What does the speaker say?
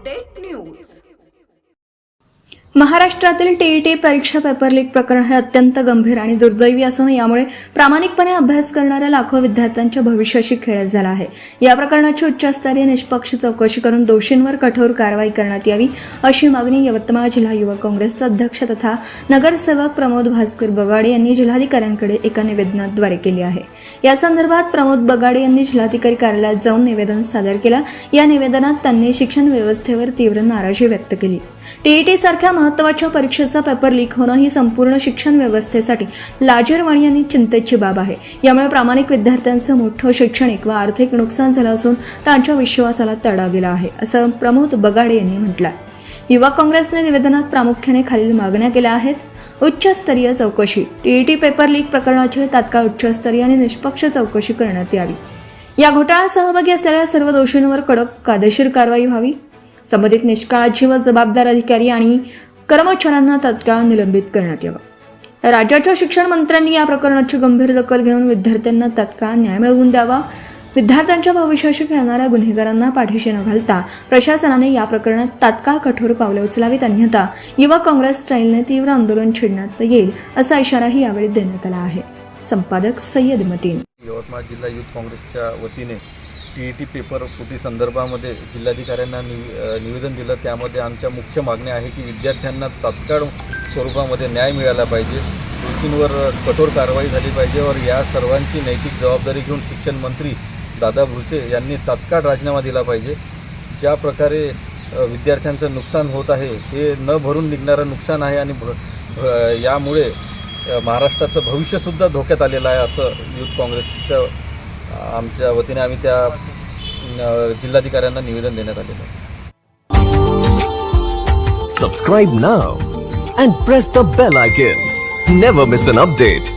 Update news. महाराष्ट्रातील TET परीक्षा paper leak प्रकरण हे अत्यंत गंभीर आणि दुर्दैवी असून यामुळे प्रामाणिकपणे अभ्यास करणाऱ्या लाखो विद्यार्थ्यांच्या भविष्याशी खेळ झाला आहे। या प्रकरणाची उच्चस्तरीय निष्पक्ष चौकशी करून दोषींवर कठोर कारवाई करण्यात यावी अशी मागणी यवतमाळ जिल्हा युवक काँग्रेसचे अध्यक्ष तथा नगरसेवक प्रमोद भास्कर बगाडे यांनी जिल्हाधिकाऱ्यांकडे एका निवेदनाद्वारे केली आहे। या संदर्भात प्रमोद बगाडे यांनी जिल्हाधिकारी कार्यालयात जाऊन निवेदन सादर केलं। या निवेदनात त्यांनी शिक्षण व्यवस्थेवर तीव्र नाराजी व्यक्त केली। टीईटी सारख्या महत्त्वाच्या परीक्षेचा पेपर लीक होणं ही संपूर्ण शिक्षण व्यवस्थेसाठी लाजिरवाणी आणि चिंतेची बाब आहे। यामुळे प्रामाणिक विद्यार्थ्यांचं मोठं शैक्षणिक व आर्थिक नुकसान झालं असून त्यांच्या विश्वासाला तडा गेला आहे असं प्रमोद बगाडे यांनी म्हटलं। युवक काँग्रेसने निवेदनात प्रामुख्याने खालील मागण्या केल्या आहेत। उच्चस्तरीय चौकशी, टीईटी पेपर लीक प्रकरणाची तात्काळ उच्चस्तरीय आणि निष्पक्ष चौकशी करण्यात यावी। या घोटाळ्यात सहभागी असलेल्या सर्व दोषींवर कडक कायदेशीर कारवाई व्हावी। संबंधित निष्काळजी व जबाबदार अधिकारी आणि कर्मचाऱ्यांना तत्काळ निलंबित करण्यात यावं। राज्याच्या शिक्षण मंत्र्यांनी या प्रकरणाची गंभीर दखल घेऊन विद्यार्थ्यांना तत्काळ न्याय मिळवून द्यावा। विद्यार्थ्यांच्या भविष्याशी खेळणाऱ्या गुन्हेगारांना पाठीशी न घालता प्रशासनाने या प्रकरणात तात्काळ कठोर पावले उचलावीत, अन्यथा युवक काँग्रेस स्टाईलने तीव्र आंदोलन छेडण्यात येईल असा इशाराही यावेळी देण्यात आला आहे। संपादक सय्यद मतीन। यवतमाळ जिल्हा युथ काँग्रेसच्या वतीने टीईटी पेपर फुटी संदर्भामध्ये जिल्हाधिकाऱ्यांना निवेदन दिलं। त्यामध्ये आमच्या मुख्य मागण्या आहे की विद्यार्थ्यांना तात्काळ स्वरूपामध्ये न्याय मिळाला पाहिजे, दोषींवर कठोर कारवाई झाली पाहिजे और या सर्वांची नैतिक जबाबदारी घेऊन शिक्षण मंत्री दादा भुसे यांनी तात्काळ राजीनामा दिला पाहिजे। ज्या प्रकारे विद्यार्थ्यांचं नुकसान होत आहे हे न भरून निघणारं नुकसान आहे आणि यामुळे महाराष्ट्राचं भविष्यसुद्धा धोक्यात आलेलं आहे असं युथ काँग्रेसच्या आमच्या वतीने आम्ही त्या जिल्हाधिकाऱ्यांना निवेदन देण्यात आलेलं आहे। Subscribe now and press the bell icon. Never miss an update.